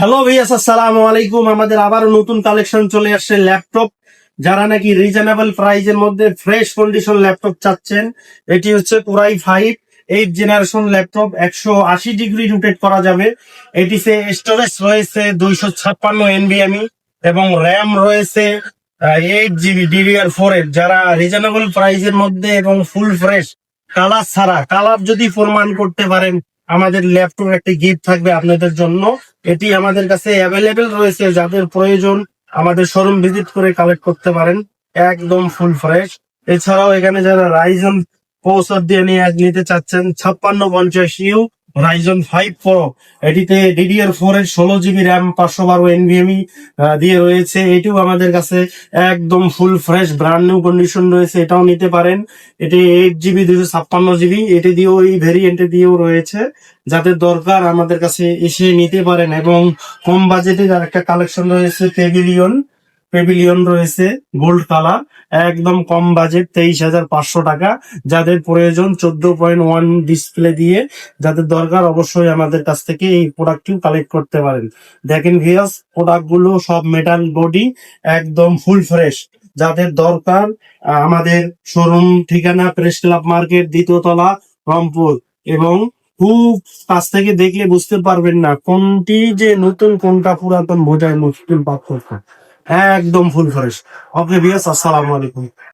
Hello ভাইয়াস, আসসালামু আলাইকুম। আমাদের আবারও নতুন কালেকশন চলে আসছে ল্যাপটপ। যারা নাকি রিজনেবল প্রাইজের মধ্যে ফ্রেশ কন্ডিশন ল্যাপটপ চাচ্ছেন, এটি হচ্ছে core i 5 8 generation laptop. 180 degree rotate করা যাবে। এটিতে স্টোরেজ রয়েছে 256 NVMe এবং র্যাম রয়েছে 8 GB DDR4 এর। যারা রিজনেবল প্রাইজের মধ্যে এবং ফুল ফ্রেশ কালার ছাড়া, কালার যদি প্রমাণ করতে পারেন, আমাদের ল্যাপটপ একটি গিফট থাকবে আপনাদের জন্য। এটি আমাদের কাছে অ্যাভেলেবেল রয়েছে, যাদের প্রয়োজন আমাদের শোরুম ভিজিট করে কালেক্ট করতে পারেন। একদম ফুল ফ্রেশ। এছাড়াও এখানে যারা রাইজন প্রসেসর দিয়ে নিতে চাচ্ছেন, 5650U রাইজন 5 প্রো, এটিতে DDR4 এর 16 GB র্যাম, 512 NVMe দিয়ে রয়েছে। এটিও আমাদের কাছে একদম full fresh brand new condition রয়েছে, এটাও নিতে পারেন। এটি 8 GB 256 GB, এটি দিয়েও এই ভেরিয়েন্টে দিয়েও রয়েছে। যাদের দরকার আমাদের কাছে এসে নিতে পারেন। এবং কম বাজেটে যার একটা কালেকশন রয়েছে, পেভিলিয়ন পেভিলিয়ন রয়েছে গোল্ড কালার, একদম কম বাজেট, 23,500 টাকা। যাদের প্রয়োজন 14.1 ডিসপ্লে দিয়ে, যাদের দরকার অবশ্যই আমাদের কাছ থেকে এই প্রোডাক্টটিও কালেক্ট করতে পারেন। দেখেন ভিউয়ার্স, প্রোডাক্ট গুলো সব মেটাল বডি, একদম ফুল ফ্রেশ। যাদের দরকার আমাদের শোরুম ঠিকানা প্রেস ক্লাব মার্কেট, 2য় তলা, রংপুর। এবং খুব কাছ থেকে দেখলে বুঝতে পারবেন না কোনটি যে নতুন কোনটা পুরাতন বোঝায় মুশকিল পার্থক্য। একদম ফুল ফ্রেশ। ওকে ভিউয়ার্স, আসসালামু আলাইকুম।